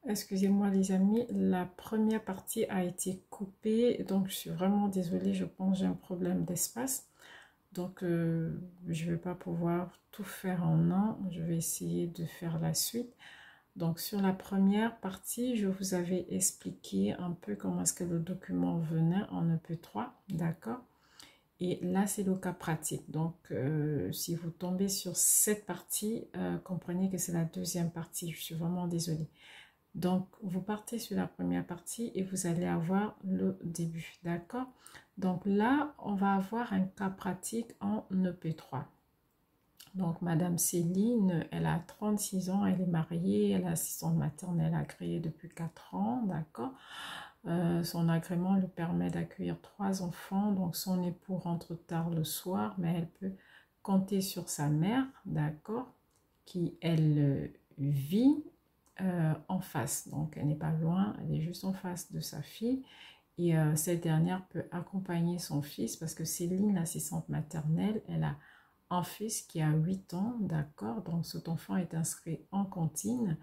Excusez-moi les amis, la première partie a été coupée, donc je suis vraiment désolée, je pense que j'ai un problème d'espace. Donc je ne vais pas pouvoir tout faire en un, je vais essayer de faire la suite. Donc sur la première partie, je vous avais expliqué un peu comment est-ce que le document venait en EP3, d'accord? Et là, c'est le cas pratique. Donc, si vous tombez sur cette partie, comprenez que c'est la deuxième partie. Je suis vraiment désolée. Donc, vous partez sur la première partie et vous allez avoir le début, d'accord? Donc là, on va avoir un cas pratique en EP3. Donc, Madame Céline, elle a 36 ans, elle est mariée, elle a assistante maternelle agréée depuis 4 ans, d'accord? Son agrément lui permet d'accueillir 3 enfants, donc son époux rentre tard le soir, mais elle peut compter sur sa mère, d'accord? Qui, elle, vit en face, donc elle n'est pas loin, elle est juste en face de sa fille et cette dernière peut accompagner son fils parce que Céline, l'assistante maternelle, elle a un fils qui a 8 ans, d'accord, donc cet enfant est inscrit en cantine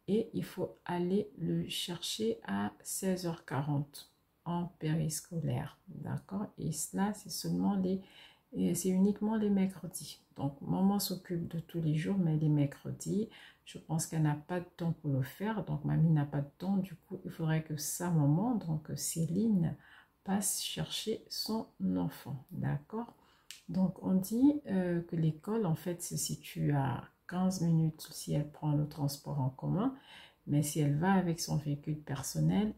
et il faut aller le chercher à 16h40 en périscolaire, d'accord, et cela c'est seulement c'est uniquement les mercredis. Donc maman s'occupe de tous les jours, mais les mercredis je pense qu'elle n'a pas de temps pour le faire, donc mamie n'a pas de temps, du coup il faudrait que sa maman, donc Céline, passe chercher son enfant, d'accord. Donc on dit que l'école en fait se situe à 15 minutes si elle prend le transport en commun, mais si elle va avec son véhicule personnel,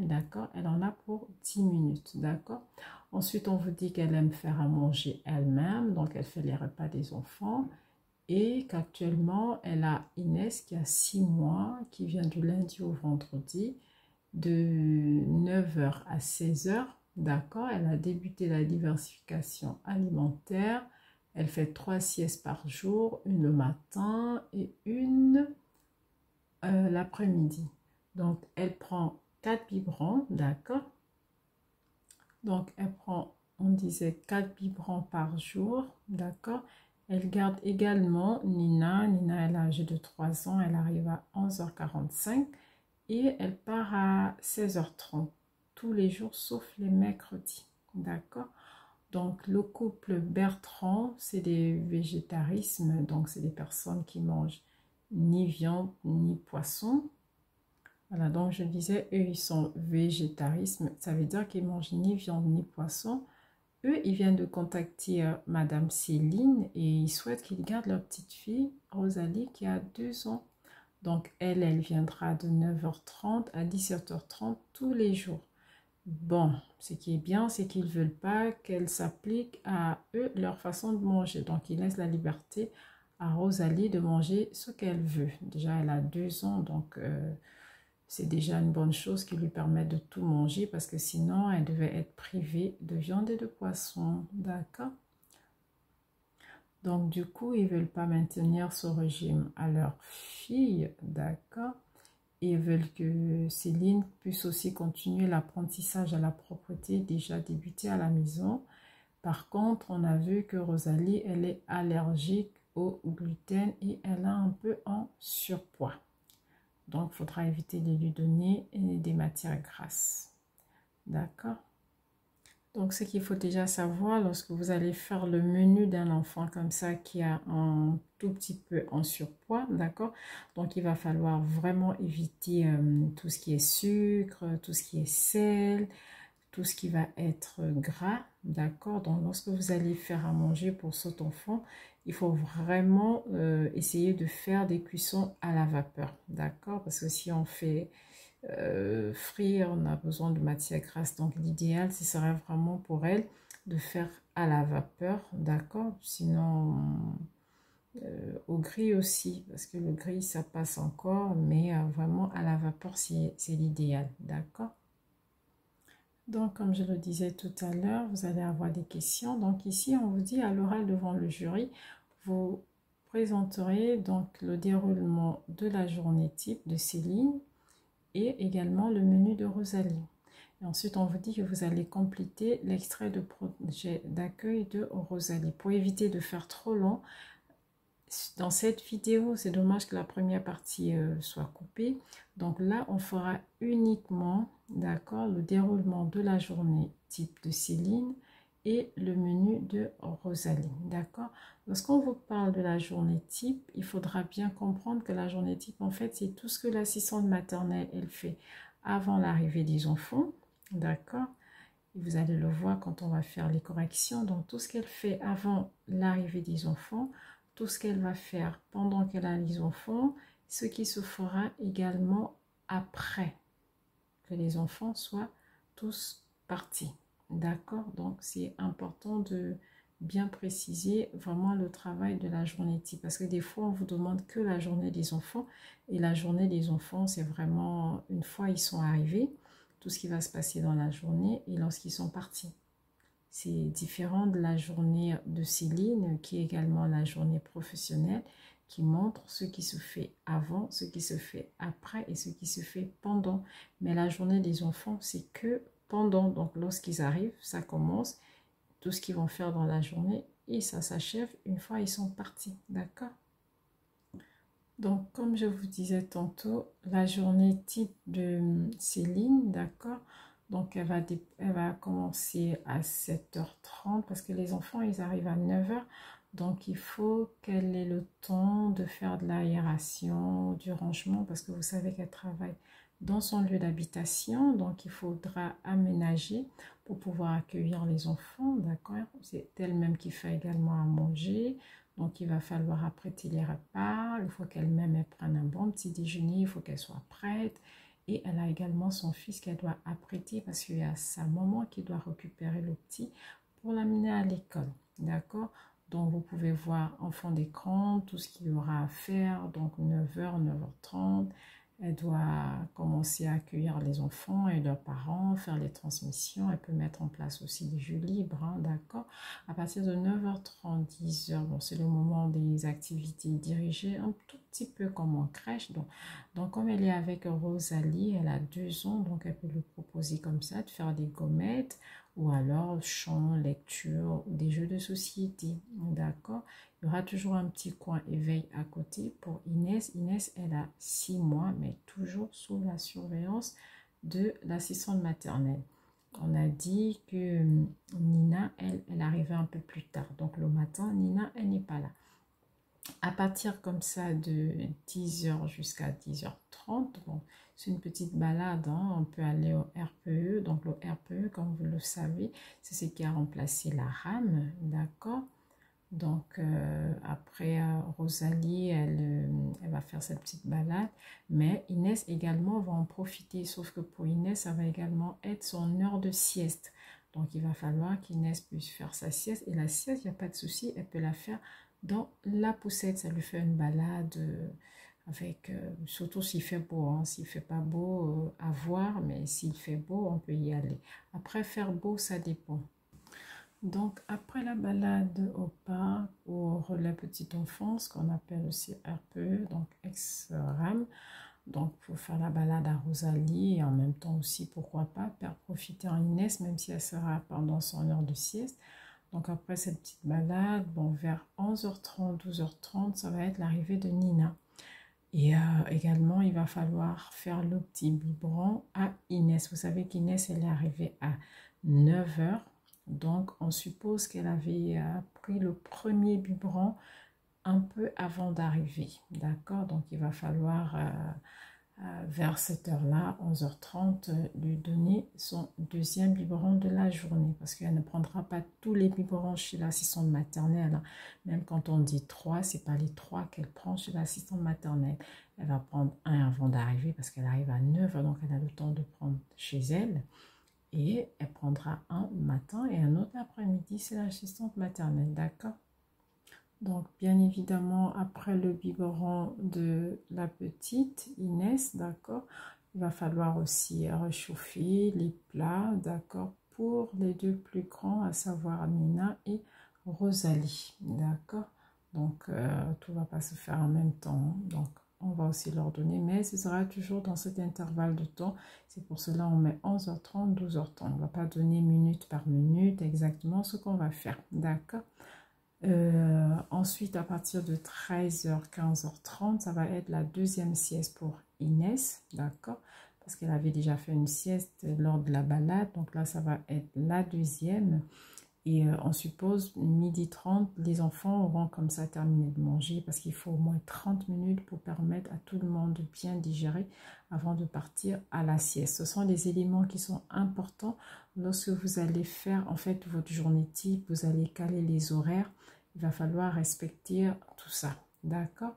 d'accord, elle en a pour 10 minutes, d'accord. Ensuite on vous dit qu'elle aime faire à manger elle-même, donc elle fait les repas des enfants et qu'actuellement, elle a Inès qui a 6 mois, qui vient du lundi au vendredi, de 9h à 16h. D'accord, elle a débuté la diversification alimentaire. Elle fait 3 siestes par jour, une le matin et une l'après-midi. Donc, elle prend 4 biberons, d'accord. Donc, elle prend, on disait, 4 biberons par jour, d'accord. Elle garde également Nina. Nina, elle a âgé de 3 ans. Elle arrive à 11h45 et elle part à 16h30 tous les jours, sauf les mercredis, d'accord. Donc, le couple Bertrand, c'est des végétarismes. Donc, c'est des personnes qui mangent ni viande ni poisson. Voilà, donc je disais, eux, ils sont végétarisme. Ça veut dire qu'ils mangent ni viande ni poisson. Eux, ils viennent de contacter Madame Céline et ils souhaitent qu'ils gardent leur petite fille, Rosalie, qui a 2 ans. Donc, elle viendra de 9h30 à 17h30 tous les jours. Bon, ce qui est bien, c'est qu'ils ne veulent pas qu'elle s'applique à eux, leur façon de manger. Donc, ils laissent la liberté à Rosalie de manger ce qu'elle veut. Déjà, elle a 2 ans, donc c'est déjà une bonne chose qui lui permet de tout manger parce que sinon, elle devait être privée de viande et de poisson. D'accord? Donc, du coup, ils ne veulent pas maintenir ce régime à leur fille. D'accord? Et ils veulent que Céline puisse aussi continuer l'apprentissage à la propreté déjà débuté à la maison. Par contre, on a vu que Rosalie, elle est allergique au gluten et elle a un peu en surpoids. Donc, il faudra éviter de lui donner des matières grasses. D'accord? Donc, ce qu'il faut déjà savoir lorsque vous allez faire le menu d'un enfant comme ça qui a un tout petit peu en surpoids, d'accord? Donc, il va falloir vraiment éviter tout ce qui est sucre, tout ce qui est sel, tout ce qui va être gras, d'accord? Donc, lorsque vous allez faire à manger pour cet enfant, il faut vraiment essayer de faire des cuissons à la vapeur, d'accord? Parce que si on fait frire, on a besoin de matière grasse. Donc, l'idéal, ce serait vraiment pour elle de faire à la vapeur, d'accord? Sinon, au gris aussi, parce que le gris, ça passe encore, mais vraiment à la vapeur, c'est l'idéal, d'accord? Donc, comme je le disais tout à l'heure, vous allez avoir des questions. Donc, ici, on vous dit à l'oral devant le jury, vous présenterez donc le déroulement de la journée type de Céline et également le menu de Rosalie. Et ensuite, on vous dit que vous allez compléter l'extrait de projet d'accueil de Rosalie. Pour éviter de faire trop long, dans cette vidéo, c'est dommage que la première partie soit coupée. Donc là, on fera uniquement, d'accord, le déroulement de la journée type de Céline et le menu de Rosalie, d'accord. Lorsqu'on vous parle de la journée type, il faudra bien comprendre que la journée type, en fait, c'est tout ce que l'assistante maternelle, elle fait avant l'arrivée des enfants, d'accord. Vous allez le voir quand on va faire les corrections. Donc, tout ce qu'elle fait avant l'arrivée des enfants, tout ce qu'elle va faire pendant qu'elle a les enfants, ce qui se fera également après que les enfants soient tous partis. D'accord? Donc, c'est important de bien préciser vraiment le travail de la journée type. Parce que des fois, on vous demande que la journée des enfants. Et la journée des enfants, c'est vraiment une fois ils sont arrivés, tout ce qui va se passer dans la journée et lorsqu'ils sont partis. C'est différent de la journée de Céline, qui est également la journée professionnelle, qui montre ce qui se fait avant, ce qui se fait après et ce qui se fait pendant. Mais la journée des enfants, c'est que pendant. Donc, lorsqu'ils arrivent, ça commence, tout ce qu'ils vont faire dans la journée et ça s'achève une fois ils sont partis. D'accord? Donc, comme je vous disais tantôt, la journée type de Céline, d'accord? Donc, elle va commencer à 7h30 parce que les enfants, ils arrivent à 9h. Donc, il faut qu'elle ait le temps de faire de l'aération, du rangement parce que vous savez qu'elle travaille dans son lieu d'habitation. Donc, il faudra aménager pour pouvoir accueillir les enfants, d'accord? C'est elle-même qui fait également à manger. Donc, il va falloir apprêter les repas. Il faut qu'elle-même elle prenne un bon petit déjeuner. Il faut qu'elle soit prête. Et elle a également son fils qu'elle doit apprêter parce qu'il y a sa maman qui doit récupérer le petit pour l'amener à l'école. D'accord? Donc, vous pouvez voir en fond d'écran tout ce qu'il y aura à faire. Donc, 9h, 9h30. Elle doit commencer à accueillir les enfants et leurs parents, faire les transmissions. Elle peut mettre en place aussi des jeux libres, hein, d'accord? À partir de 9h30, 10h, bon, c'est le moment des activités dirigées, un tout petit peu comme en crèche. Donc comme elle est avec Rosalie, elle a 2 ans, donc elle peut lui proposer comme ça de faire des gommettes ou alors chant, lecture ou des jeux de société, d'accord? Il y aura toujours un petit coin éveil à côté pour Inès. Inès, elle a 6 mois, mais toujours sous la surveillance de l'assistante maternelle. On a dit que Nina, elle arrivait un peu plus tard. Donc le matin, Nina, elle n'est pas là. À partir comme ça de 10h jusqu'à 10h30, bon, c'est une petite balade, hein, on peut aller au RPE. Donc le RPE, comme vous le savez, c'est ce qui a remplacé la RAM, d'accord? Donc, après, Rosalie, elle va faire cette petite balade. Mais Inès également va en profiter. Sauf que pour Inès, ça va également être son heure de sieste. Donc, il va falloir qu'Inès puisse faire sa sieste. Et la sieste, il n'y a pas de souci, elle peut la faire dans la poussette. Ça lui fait une balade avec, surtout s'il fait beau. Hein. S'il ne fait pas beau, à voir. Mais s'il fait beau, on peut y aller. Après, faire beau, ça dépend. Donc, après la balade au parc ou au relais petite enfance, qu'on appelle aussi RPE, donc ex-RAM, donc pour faire la balade à Rosalie et en même temps aussi, pourquoi pas, faire profiter en Inès, même si elle sera pendant son heure de sieste. Donc, après cette petite balade, bon, vers 11h30, 12h30, ça va être l'arrivée de Nina. Et également, il va falloir faire le petit biberon à Inès. Vous savez qu'Inès, elle est arrivée à 9h. Donc, on suppose qu'elle avait pris le premier biberon un peu avant d'arriver. D'accord? Donc, il va falloir, vers cette heure-là, 11h30, lui donner son deuxième biberon de la journée. Parce qu'elle ne prendra pas tous les biberons chez l'assistante maternelle. Hein. Même quand on dit 3, ce n'est pas les 3 qu'elle prend chez l'assistante maternelle. Elle va prendre un avant d'arriver parce qu'elle arrive à 9h. Donc, elle a le temps de prendre chez elle. Et elle prendra un matin et un autre l'après-midi, c'est l'assistante maternelle, d'accord? Donc, bien évidemment, après le biberon de la petite Inès, d'accord, il va falloir aussi réchauffer les plats, d'accord, pour les 2 plus grands, à savoir Nina et Rosalie, d'accord? Donc, tout ne va pas se faire en même temps, donc on va aussi leur donner, mais ce sera toujours dans cet intervalle de temps. C'est pour cela on met 11h30, 12h30. On ne va pas donner minute par minute exactement ce qu'on va faire, d'accord? Ensuite, à partir de 13h, 15h30, ça va être la deuxième sieste pour Inès, d'accord? Parce qu'elle avait déjà fait une sieste lors de la balade, donc là, ça va être la deuxième. Et on suppose, 12h30, les enfants auront comme ça terminé de manger parce qu'il faut au moins 30 minutes pour permettre à tout le monde de bien digérer avant de partir à la sieste. Ce sont des éléments qui sont importants lorsque vous allez faire en fait votre journée type, vous allez caler les horaires. Il va falloir respecter tout ça, d'accord?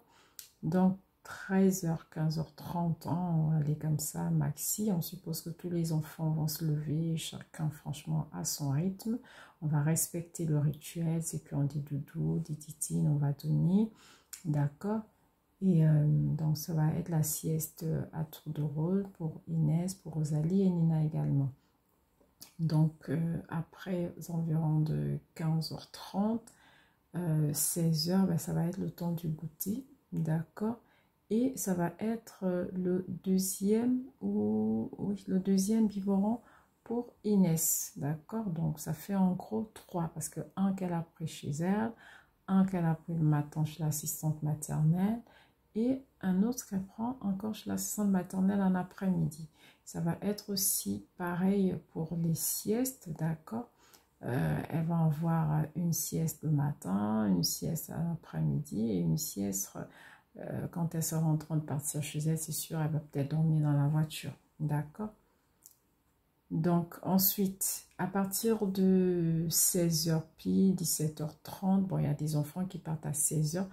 Donc, 13h, 15h30, on va aller comme ça, maxi. On suppose que tous les enfants vont se lever, chacun franchement à son rythme. On va respecter le rituel, c'est qu'on dit doudou, dit titine, on va donner, d'accord? Et donc, ça va être la sieste à tour de rôle pour Inès, pour Rosalie et Nina également. Donc, après environ de 15h30, 16h, ben, ça va être le temps du goûter, d'accord? Et ça va être le deuxième ou oui, le deuxième biberon pour Inès, d'accord? Donc ça fait en gros 3 parce que un qu'elle a pris chez elle, un qu'elle a pris le matin chez l'assistante maternelle et un autre qu'elle prend encore chez l'assistante maternelle en après-midi. Ça va être aussi pareil pour les siestes, d'accord? Elle va avoir une sieste le matin, une sieste à l'après-midi et une sieste quand elle sera en train de partir chez elle, c'est sûr, elle va peut-être dormir dans la voiture, d'accord? Donc ensuite, à partir de 16h pile, 17h30, bon, il y a des enfants qui partent à 16h,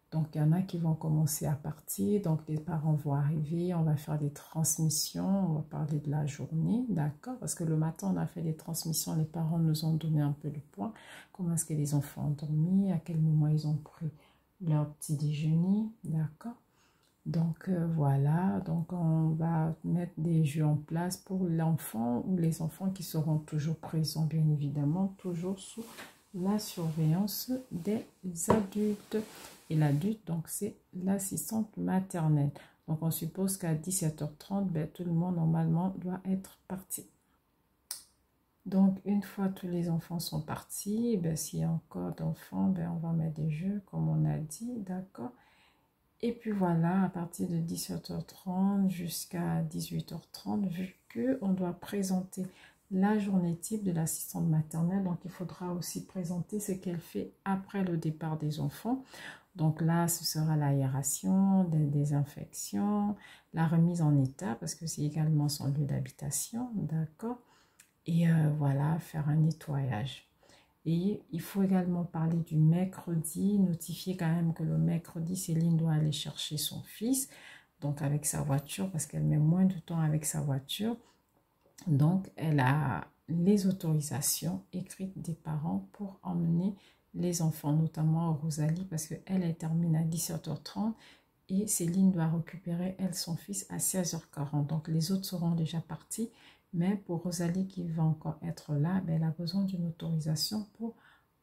donc il y en a qui vont commencer à partir, donc les parents vont arriver, on va faire des transmissions, on va parler de la journée, d'accord? Parce que le matin, on a fait des transmissions, les parents nous ont donné un peu le point, comment est-ce que les enfants ont dormi, à quel moment ils ont pris leur petit déjeuner, d'accord? Donc voilà, donc on va mettre des jeux en place pour l'enfant ou les enfants qui seront toujours présents, bien évidemment, toujours sous la surveillance des adultes. Et l'adulte, donc c'est l'assistante maternelle. Donc on suppose qu'à 17h30, ben, tout le monde normalement doit être parti. Donc une fois tous les enfants sont partis, ben, s'il y a encore d'enfants, ben, on va mettre des jeux comme on a dit, d'accord? Et puis voilà, à partir de 17h30 jusqu'à 18h30, vu qu'on doit présenter la journée type de l'assistante maternelle, donc il faudra aussi présenter ce qu'elle fait après le départ des enfants. Donc là, ce sera l'aération, des désinfections, la remise en état, parce que c'est également son lieu d'habitation, d'accord? Et voilà, faire un nettoyage. Et il faut également parler du mercredi, notifier quand même que le mercredi, Céline doit aller chercher son fils, donc avec sa voiture, parce qu'elle met moins de temps avec sa voiture. Donc, elle a les autorisations écrites des parents pour emmener les enfants, notamment Rosalie, parce qu'elle, elle termine à 17h30 et Céline doit récupérer, elle, son fils à 16h40. Donc, les autres seront déjà partis. Mais pour Rosalie qui va encore être là, ben, elle a besoin d'une autorisation pour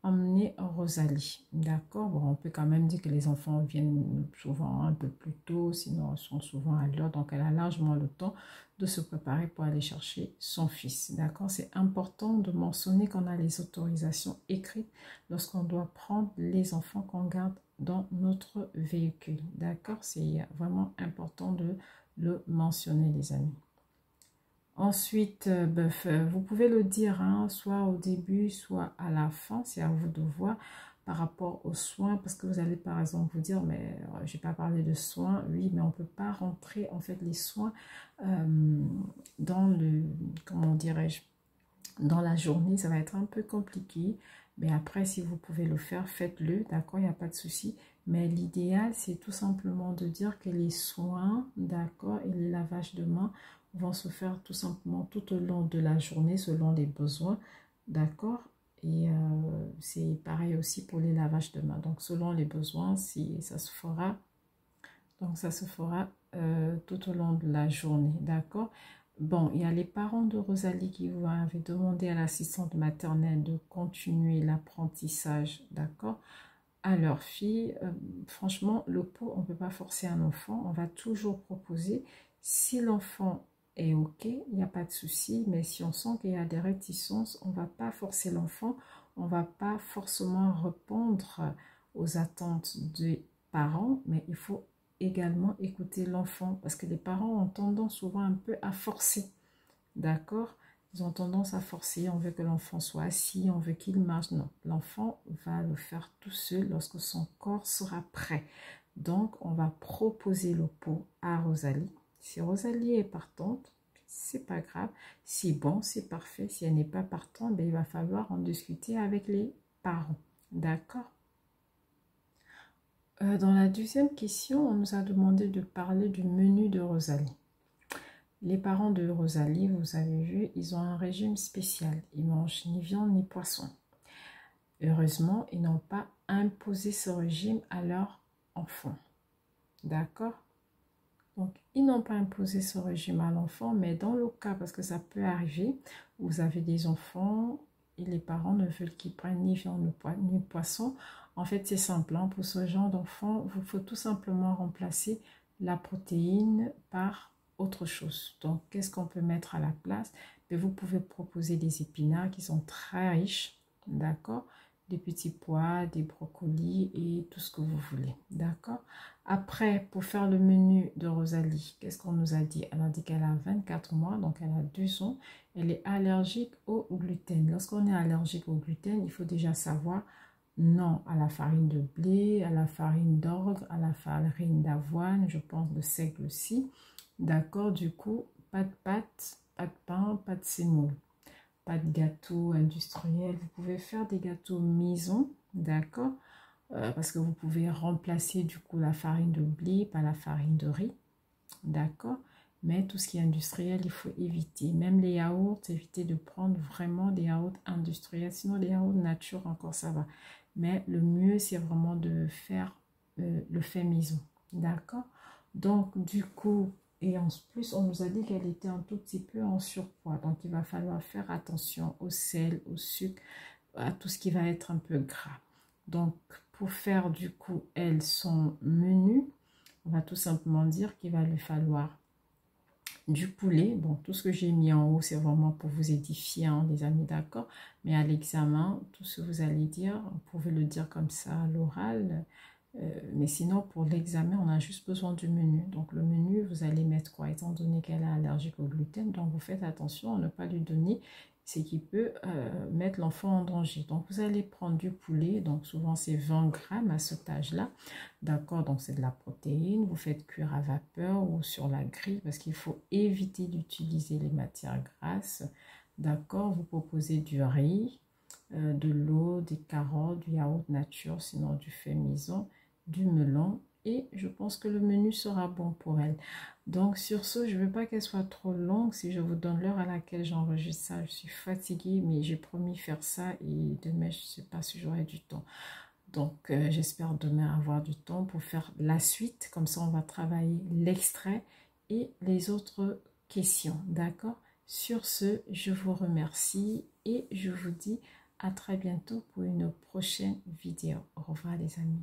emmener Rosalie. D'accord? Bon, on peut quand même dire que les enfants viennent souvent un peu plus tôt, sinon ils sont souvent à l'heure. Donc, elle a largement le temps de se préparer pour aller chercher son fils. D'accord? C'est important de mentionner qu'on a les autorisations écrites lorsqu'on doit prendre les enfants qu'on garde dans notre véhicule. D'accord? C'est vraiment important de le mentionner, les amis. Ensuite, vous pouvez le dire, hein, soit au début, soit à la fin, c'est à vous de voir par rapport aux soins, parce que vous allez par exemple vous dire, mais je n'ai pas parlé de soins, oui, mais on ne peut pas rentrer en fait les soins dans le, comment dirais-je, dans la journée, ça va être un peu compliqué, mais après, si vous pouvez le faire, faites-le, d'accord, il n'y a pas de souci, mais l'idéal, c'est tout simplement de dire que les soins, d'accord, et les lavages de mains vont se faire tout simplement tout au long de la journée selon les besoins, d'accord? Et c'est pareil aussi pour les lavages de mains. Donc selon les besoins, si ça se fera, donc ça se fera tout au long de la journée, d'accord? Bon, il y a les parents de Rosalie qui vous avaient demandé à l'assistante maternelle de continuer l'apprentissage, d'accord? À leur fille, franchement, le pot, on ne peut pas forcer un enfant, on va toujours proposer, si l'enfant est ok, il n'y a pas de souci, mais si on sent qu'il y a des réticences, on ne va pas forcer l'enfant, on va pas forcément répondre aux attentes des parents, mais il faut également écouter l'enfant parce que les parents ont tendance souvent un peu à forcer, d'accord? Ils ont tendance à forcer, on veut que l'enfant soit assis, on veut qu'il marche. Non, l'enfant va le faire tout seul lorsque son corps sera prêt. Donc, on va proposer le pot à Rosalie. Si Rosalie est partante, c'est pas grave. Si bon, c'est parfait. Si elle n'est pas partante, ben, il va falloir en discuter avec les parents. D'accord? Dans la deuxième question, on nous a demandé de parler du menu de Rosalie. Les parents de Rosalie, vous avez vu, ils ont un régime spécial. Ils mangent ni viande ni poisson. Heureusement, ils n'ont pas imposé ce régime à leur enfant. D'accord? Donc, ils n'ont pas imposé ce régime à l'enfant, mais dans le cas, parce que ça peut arriver, vous avez des enfants et les parents ne veulent qu'ils prennent ni viande ni poisson. En fait, c'est simple. Hein, pour ce genre d'enfant, il faut tout simplement remplacer la protéine par autre chose. Donc, qu'est-ce qu'on peut mettre à la place? Mais vous pouvez proposer des épinards qui sont très riches, d'accord? Des petits pois, des brocolis et tout ce que vous voulez, d'accord? Après, pour faire le menu de Rosalie, qu'est-ce qu'on nous a dit? Elle a dit qu'elle a 24 mois, donc elle a 2 ans. Elle est allergique au gluten. Lorsqu'on est allergique au gluten, il faut déjà savoir non à la farine de blé, à la farine d'orge, à la farine d'avoine, je pense de seigle aussi. D'accord, du coup, pas de pâtes, pas de pain, pas de semoule, pas de gâteau industriel. Vous pouvez faire des gâteaux maison, d'accord? Parce que vous pouvez remplacer du coup la farine de blé par la farine de riz, d'accord? Mais tout ce qui est industriel, il faut éviter. Même les yaourts, évitez de prendre vraiment des yaourts industriels. Sinon, les yaourts nature, encore ça va. Mais le mieux, c'est vraiment de faire le fait maison, d'accord? Donc, du coup, et en plus, on nous a dit qu'elle était un tout petit peu en surpoids. Donc, il va falloir faire attention au sel, au sucre, à tout ce qui va être un peu gras. Donc, pour faire du coup, elle, son menu, on va tout simplement dire qu'il va lui falloir du poulet. Bon, tout ce que j'ai mis en haut, c'est vraiment pour vous édifier, hein, les amis, d'accord? Mais à l'examen, tout ce que vous allez dire, vous pouvez le dire comme ça à l'oral. Mais sinon, pour l'examen, on a juste besoin du menu. Donc, le menu, vous allez mettre quoi? Étant donné qu'elle est allergique au gluten, donc vous faites attention à ne pas lui donner ce qui peut mettre l'enfant en danger. Donc, vous allez prendre du poulet. Donc, souvent, c'est 20 grammes à cet âge-là. D'accord? Donc, c'est de la protéine. Vous faites cuire à vapeur ou sur la grille parce qu'il faut éviter d'utiliser les matières grasses. D'accord? Vous proposez du riz, de l'eau, des carottes, du yaourt nature, sinon du fait maison, du melon, et je pense que le menu sera bon pour elle. Donc sur ce, je ne veux pas qu'elle soit trop longue. Si je vous donne l'heure à laquelle j'enregistre ça, je suis fatiguée, mais j'ai promis faire ça et demain, je ne sais pas si j'aurai du temps. Donc j'espère demain avoir du temps pour faire la suite. Comme ça, on va travailler l'extrait et les autres questions. D'accord? Sur ce, je vous remercie et je vous dis à très bientôt pour une prochaine vidéo. Au revoir les amis.